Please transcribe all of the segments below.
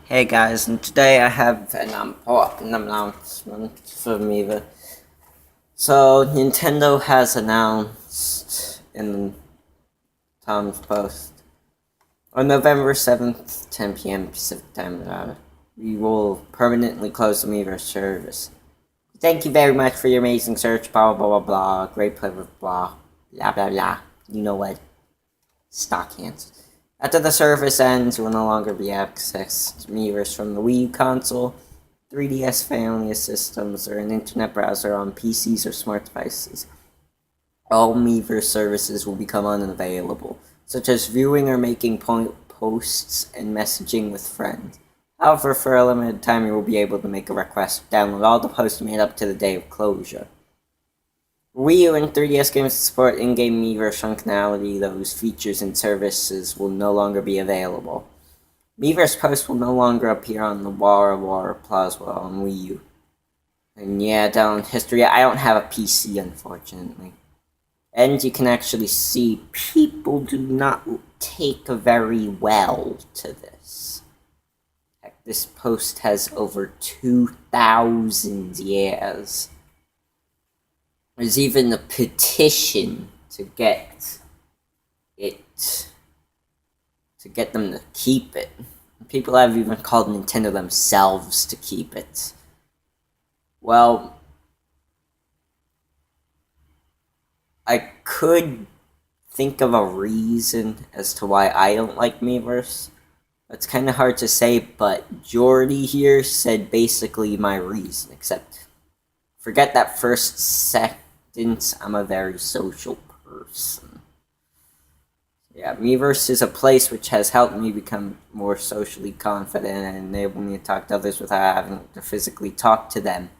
Hey guys, and today I have an important announcement for Miiverse. So, Nintendo has announced in Tom's post on November 7th, 10 p.m. Pacific time, we will permanently close the Miiverse service. Thank you very much for your amazing search, blah blah blah blah, great play with blah, blah blah blah. You know what? Stock answers. After the service ends, will no longer be access to Miiverse from the Wii U console, 3DS family of systems, or an internet browser on PCs or smart devices. All Miiverse services will become unavailable, such as viewing or making posts and messaging with friends. However, for a limited time, you will be able to make a request to download all the posts made up to the day of closure. Wii U and 3DS games that support in-game Miiverse functionality, those features and services will no longer be available. Miiverse posts will no longer appear on the War Plaza on Wii U. And yeah, down in history, I don't have a PC, unfortunately. And you can actually see people do not take very well to this. Heck, this post has over 2,000 years. There's even a petition to get them to keep it. People have even called Nintendo themselves to keep it. Well, I could think of a reason as to why I don't like Miiverse. It's kind of hard to say, but Jordy here said basically my reason, except forget that first sentence, I'm a very social person. Yeah, Miiverse is a place which has helped me become more socially confident and enabled me to talk to others without having to physically talk to them.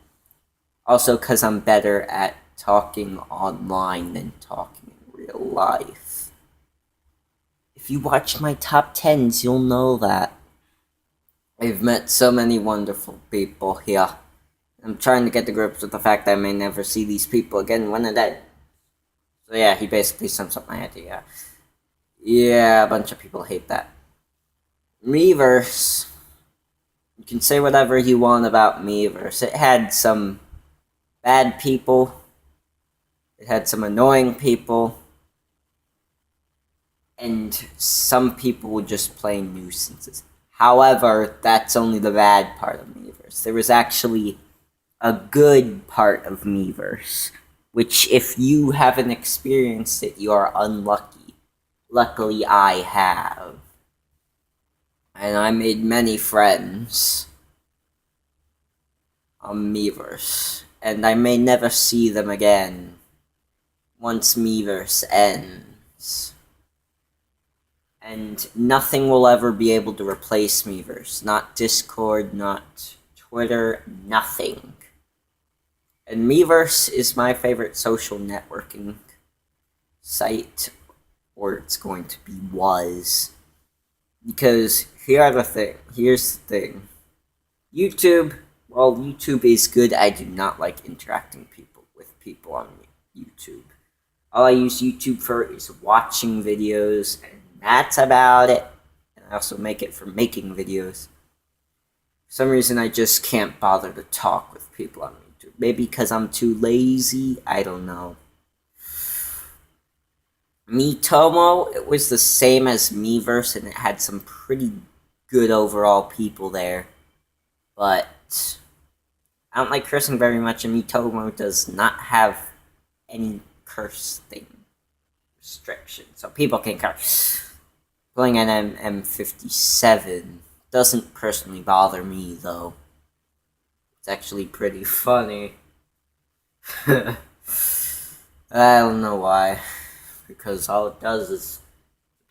Also, because I'm better at talking online than talking in real life. If you watch my top 10s, you'll know that. I've met so many wonderful people here. I'm trying to get to grips with the fact that I may never see these people again when they're dead. So yeah, he basically sums up my idea. Yeah, a bunch of people hate that. Miiverse. You can say whatever you want about Miiverse. It had some bad people. It had some annoying people. And some people were just plain nuisances. However, that's only the bad part of Miiverse. There was actually a good part of Miiverse, which if you haven't experienced it, you are unlucky. Luckily, I have. And I made many friends on Miiverse. And I may never see them again once Miiverse ends. And nothing will ever be able to replace Miiverse. Not Discord, not Twitter, nothing. And Miiverse is my favorite social networking site, or it's going to be was. Because here's the thing. YouTube, while YouTube is good, I do not like interacting with people on YouTube. All I use YouTube for is watching videos, and that's about it. And I also make it for making videos. For some reason, I just can't bother to talk with people on YouTube. Maybe because I'm too lazy, I don't know. Miitomo, it was the same as Miiverse, and it had some pretty good overall people there. But I don't like cursing very much, and Miitomo does not have any curse thing restriction, so people can curse. Playing an M57 doesn't personally bother me, though. It's actually pretty funny. I don't know why. Because all it does is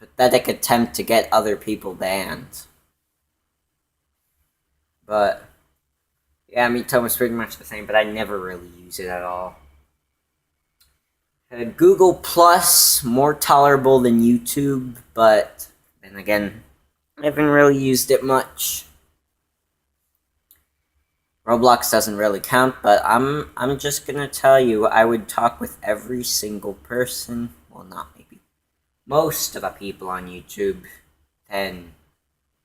a pathetic attempt to get other people banned. But yeah, Miitomo's pretty much the same, but I never really use it at all. Google Plus, more tolerable than YouTube, but then again, I haven't really used it much. Roblox doesn't really count, but I'm just gonna tell you, I would talk with every single person. Well, not maybe. Most of the people on YouTube, and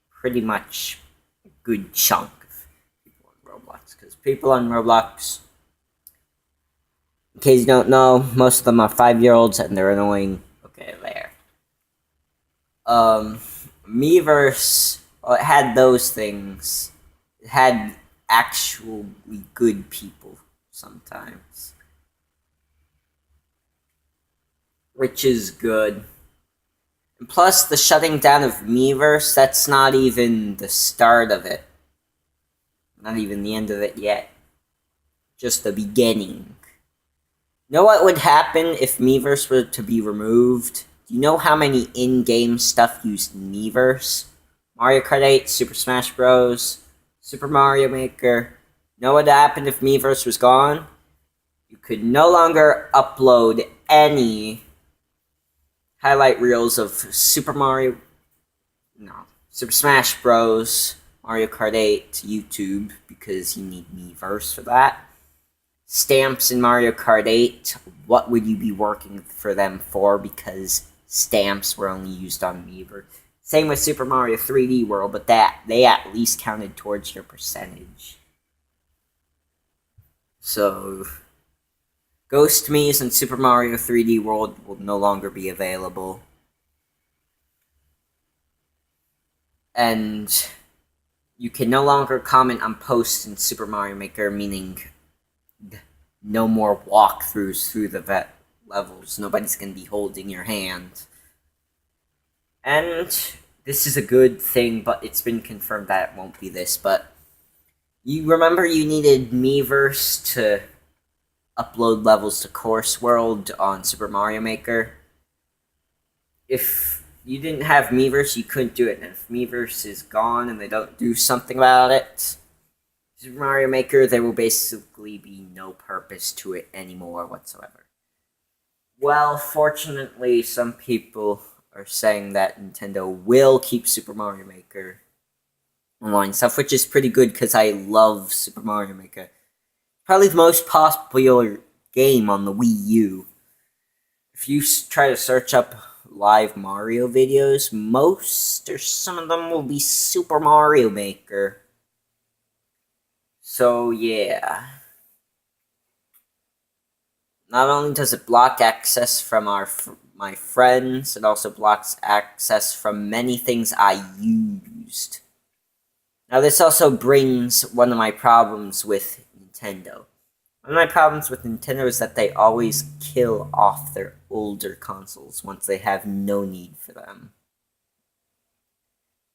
pretty much good chunk of people on Roblox. Because people on Roblox, in case you don't know, most of them are 5-year-olds and they're annoying. Okay, there. Miiverse, well, it had those things. It had actually good people sometimes, which is good. And plus, the shutting down of Miiverse, that's not even the start of it. Not even the end of it yet. Just the beginning. You know what would happen if Miiverse were to be removed? Do you know how many in-game stuff used Miiverse? Mario Kart 8, Super Smash Bros., Super Mario Maker. You know what would happen if Miiverse was gone? You could no longer upload any highlight reels of Super Smash Bros., Mario Kart 8 to YouTube, because you need Miiverse for that. Stamps in Mario Kart 8, what would you be working for them for, because stamps were only used on Miiverse. Same with Super Mario 3D World, but they at least counted towards your percentage. So, Ghost Miis and Super Mario 3D World will no longer be available. And you can no longer comment on posts in Super Mario Maker, meaning no more walkthroughs through the levels. Nobody's going to be holding your hand. And this is a good thing, but it's been confirmed that it won't be this. But you remember you needed Miiverse to upload levels to Course World on Super Mario Maker. If you didn't have Miiverse, you couldn't do it. And if Miiverse is gone and they don't do something about it, Super Mario Maker, there will basically be no purpose to it anymore whatsoever. Well, fortunately, some people are saying that Nintendo will keep Super Mario Maker online stuff, which is pretty good because I love Super Mario Maker. Probably the most popular game on the Wii U. If you try to search up live Mario videos, most or some of them will be Super Mario Maker. So, yeah. Not only does it block access from my friends, it also blocks access from many things I used. Now, this also brings one of my problems with Nintendo. One of my problems with Nintendo is that they always kill off their older consoles once they have no need for them.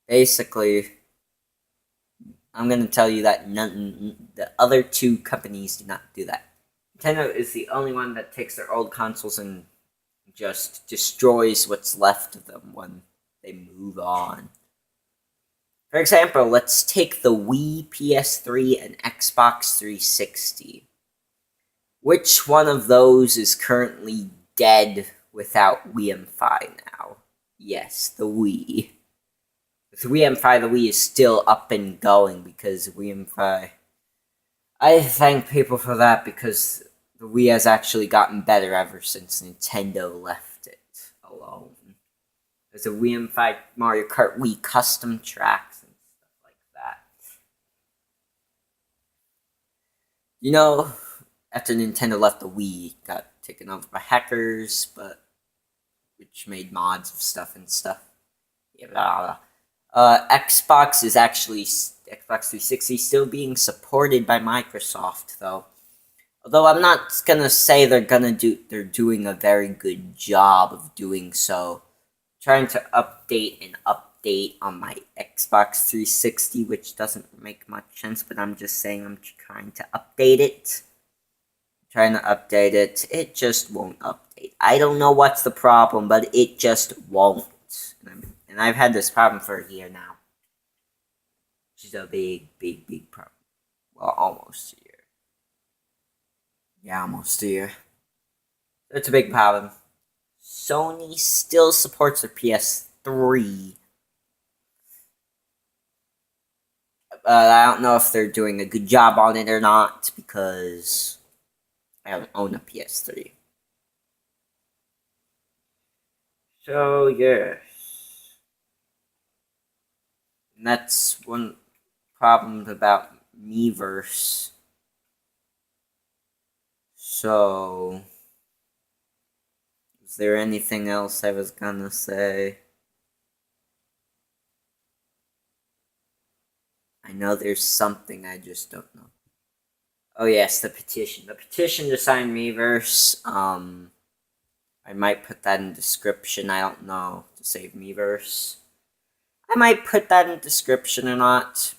Basically, I'm going to tell you that the other two companies do not do that. Nintendo is the only one that takes their old consoles and just destroys what's left of them when they move on. For example, let's take the Wii, PS3, and Xbox 360. Which one of those is currently dead without WiiMfi now? Yes, the Wii. With WiiMfi, the Wii is still up and going because WiiMfi. I thank people for that because the Wii has actually gotten better ever since Nintendo left it alone. There's a WiiMfi Mario Kart Wii custom tracks and stuff like that. You know, after Nintendo left, the Wii got taken over by hackers, which made mods of stuff and stuff. Yeah, blah, blah. Xbox 360 still being supported by Microsoft, though. Although I'm not gonna say they're doing a very good job of doing so. I'm trying to update on my Xbox 360, which doesn't make much sense, but I'm just saying I'm trying to update it. Trying to update it. It just won't update. I don't know what's the problem, but it just won't. And I've had this problem for a year now. Which is a big problem. Well, almost a year. Yeah, almost a year. It's a big problem. Sony still supports the PS3. I don't know if they're doing a good job on it or not, because I don't own a PS3. So, yes. And that's one problems about Miiverse. So, is there anything else I was gonna say? I know there's something, I just don't know. Oh yes, the petition. The petition to sign Miiverse. I might put that in description. I don't know, to save Miiverse. I might put that in description or not.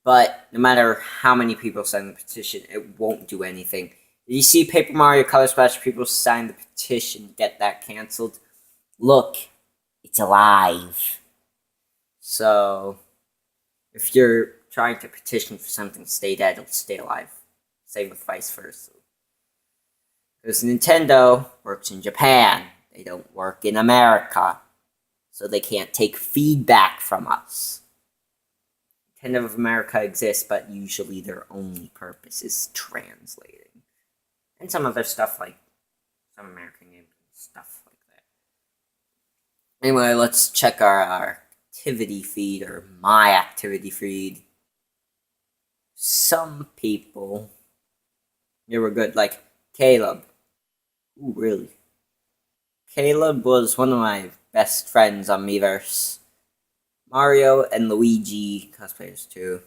But no matter how many people sign the petition, it won't do anything. Did you see Paper Mario Color Splash people sign the petition, get that cancelled? Look, it's alive. So, if you're trying to petition for something to stay dead, it'll stay alive. Same with vice versa. Because Nintendo works in Japan. They don't work in America. So they can't take feedback from us. Nintendo of America exists, but usually their only purpose is translating. And some other stuff like some American games and stuff like that. Anyway, let's check our activity feed, or my activity feed. Some people, they were good, like Caleb. Ooh, really? Caleb was one of my best friends on Miiverse. Mario and Luigi cosplayers too.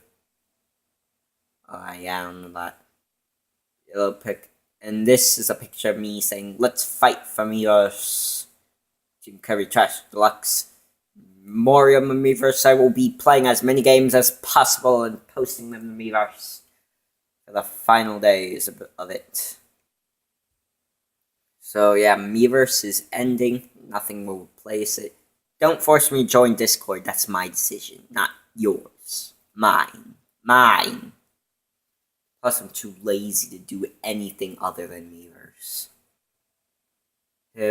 Oh yeah, I don't know that. Yellow pic. And this is a picture of me saying, "Let's fight for Miiverse." Team Kirby Trash Deluxe. Mario and Miiverse. I will be playing as many games as possible and posting them to Miiverse for the final days of it. So yeah, Miiverse is ending. Nothing will replace it. Don't force me to join Discord. That's my decision, not yours. Mine. Plus, I'm too lazy to do anything other than Miiverse.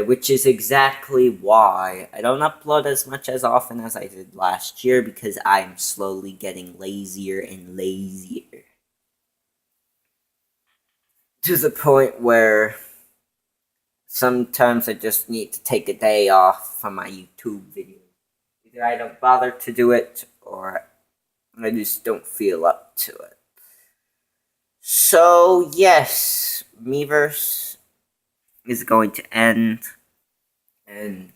Which is exactly why I don't upload as much as often as I did last year, because I'm slowly getting lazier and lazier. To the point where sometimes I just need to take a day off from my YouTube videos. Either I don't bother to do it, or I just don't feel up to it. So, yes, Miiverse is going to end, and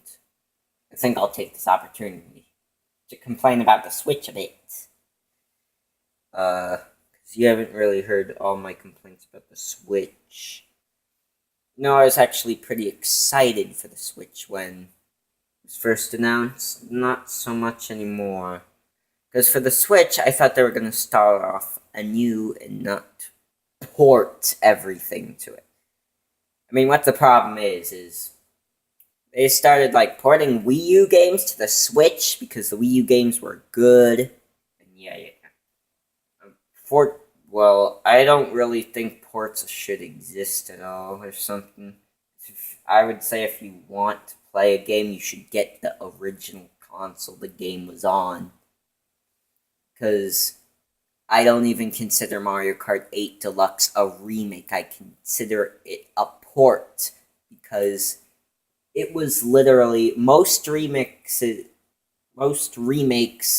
I think I'll take this opportunity to complain about the Switch a bit. Because you haven't really heard all my complaints about the Switch. No, I was actually pretty excited for the Switch when it was first announced. Not so much anymore. Because for the Switch, I thought they were going to start off anew and not port everything to it. I mean, what the problem is they started, like, porting Wii U games to the Switch because the Wii U games were good. And yeah. Well, I don't really think ports should exist at all or something. I would say if you want to play a game, you should get the original console the game was on. Because I don't even consider Mario Kart 8 Deluxe a remake. I consider it a port, because it was literally, most remakes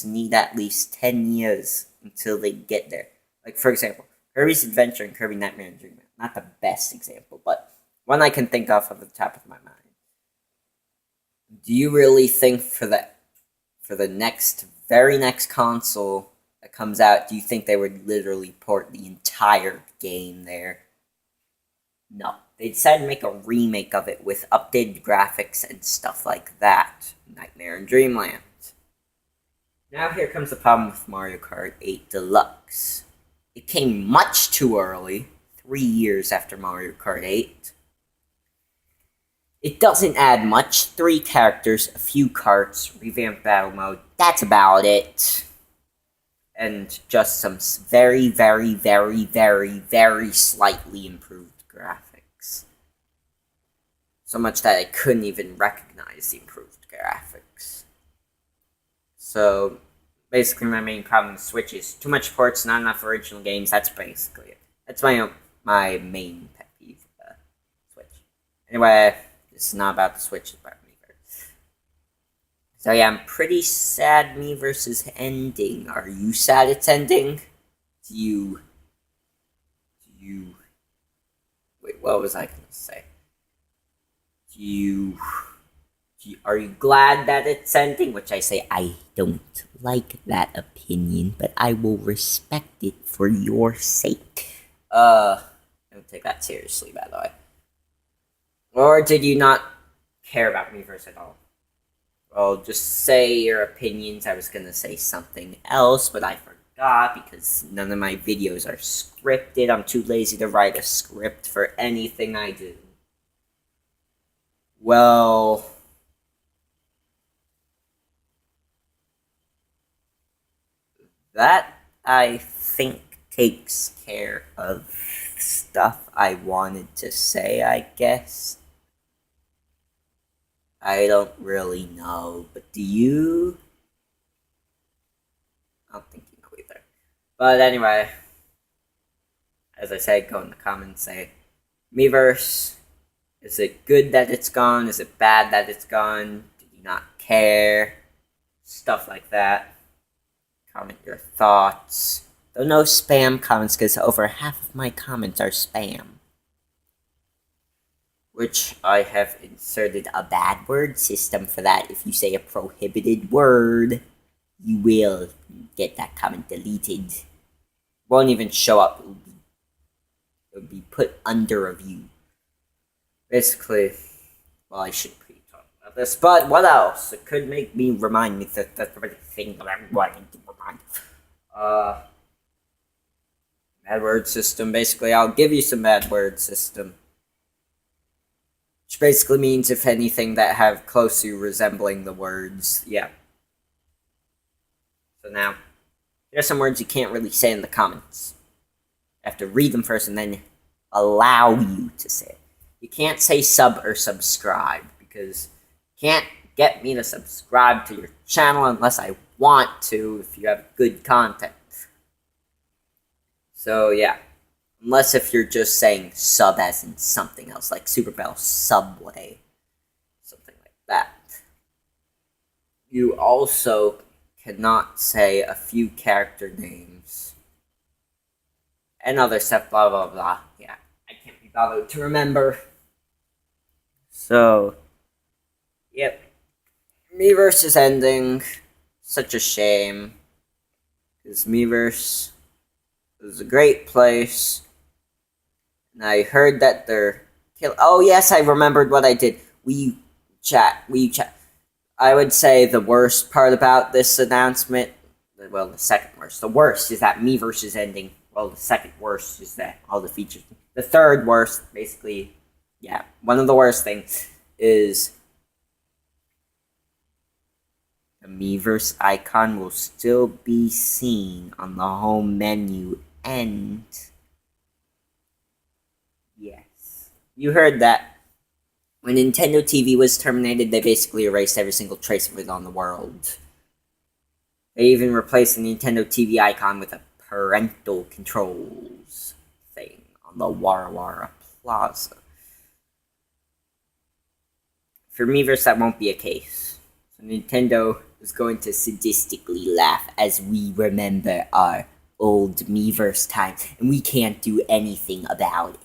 need at least 10 years until they get there. Like, for example, Kirby's Adventure and Kirby Nightmare and Dreamland. Not the best example, but one I can think of the top of my mind. Do you really think for the very next console that comes out, do you think they would literally port the entire game there? No. They decided to make a remake of it with updated graphics and stuff like that. Nightmare and Dreamland. Now here comes the problem with Mario Kart 8 Deluxe. It came much too early, 3 years after Mario Kart 8. It doesn't add much. 3 characters, a few carts, revamped battle mode. That's about it. And just some very, very, very, very, very slightly improved graphics. So much that I couldn't even recognize the improved graphics. So, basically my main problem with Switch is too much ports, not enough original games. That's basically it. That's my main pet peeve with the Switch. Anyway, this is not about the Switch, it's about Miiverse. So yeah, I'm pretty sad Miiverse is ending. Are you sad it's ending? Do you... Wait, what was I gonna say? Are you glad that it's ending? Which I say I don't like that opinion, but I will respect it for your sake. Don't take that seriously, by the way. Or did you not care about Miiverse at all? Well, just say your opinions. I was gonna say something else, but I forgot because none of my videos are scripted. I'm too lazy to write a script for anything I do. Well, that, I think, takes care of stuff I wanted to say, I guess. I don't really know, but do you? I don't think you know either. But anyway, as I said, go in the comments, say, Miiverse, is it good that it's gone? Is it bad that it's gone? Do you not care? Stuff like that. Comment your thoughts. Though no spam comments, because over half of my comments are spam. Which I have inserted a bad word system for that. If you say a prohibited word, you will get that comment deleted. Won't even show up. It'll be put under a view. Basically, well, I shouldn't really talk about this, but what else? It could make me remind me that that's the thing that I'm wanting to remind. Bad word system. Basically, I'll give you some bad word system. Which basically means if anything that have closely resembling the words, yeah. So now, here's some words you can't really say in the comments. I have to read them first and then allow you to say it. You can't say sub or subscribe because you can't get me to subscribe to your channel unless I want to if you have good content. So yeah. Unless if you're just saying sub as in something else, like Super Bell Subway. Something like that. You also cannot say a few character names. And other stuff, blah blah blah. Yeah, I can't be bothered to remember. So, yep. Miiverse is ending. Such a shame. Because Miiverse is a great place. And I heard that they're oh yes, I remembered what I did. Wii chat. I would say the worst part about this announcement, well, the second worst. The worst is that Miiverse is ending. Well, the second worst is that all the features. The third worst, basically, yeah, one of the worst things is the Miiverse icon will still be seen on the home menu and yes, you heard that. When Nintendo TV was terminated, they basically erased every single trace of it on the world. They even replaced the Nintendo TV icon with a parental controls thing on the Wara Wara Plaza. For Miiverse, that won't be a case. So Nintendo is going to sadistically laugh as we remember our old Miiverse times, and we can't do anything about it.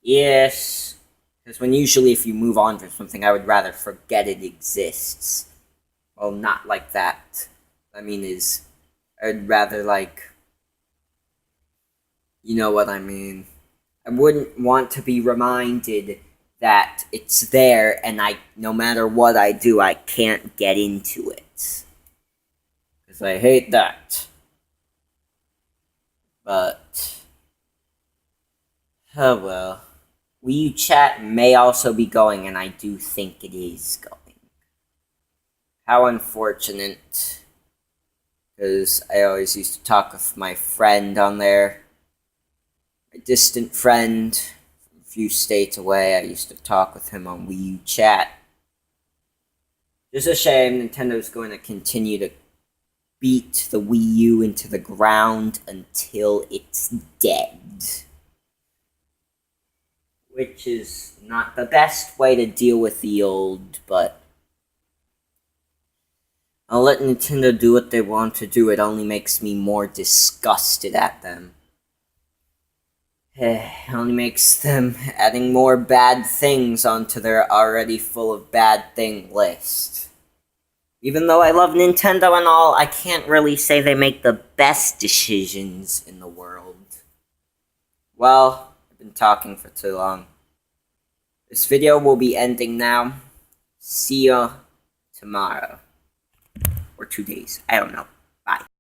Yes, because when usually if you move on from something, I would rather forget it exists. Well, not like that. I mean I'd rather like, you know what I mean. I wouldn't want to be reminded that it's there and no matter what I do, I can't get into it. Because I hate that. But, oh well. Wii U Chat may also be going, and I do think it is going. How unfortunate. Because I always used to talk with my friend on there. My distant friend from a few states away. I used to talk with him on Wii U Chat. Just a shame Nintendo's going to continue to beat the Wii U into the ground until it's dead. Which is not the best way to deal with the old, but I'll let Nintendo do what they want to do, it only makes me more disgusted at them. It only makes them adding more bad things onto their already full of bad thing list. Even though I love Nintendo and all, I can't really say they make the best decisions in the world. Well, I've been talking for too long. This video will be ending now. See ya tomorrow. Or 2 days. I don't know. Bye.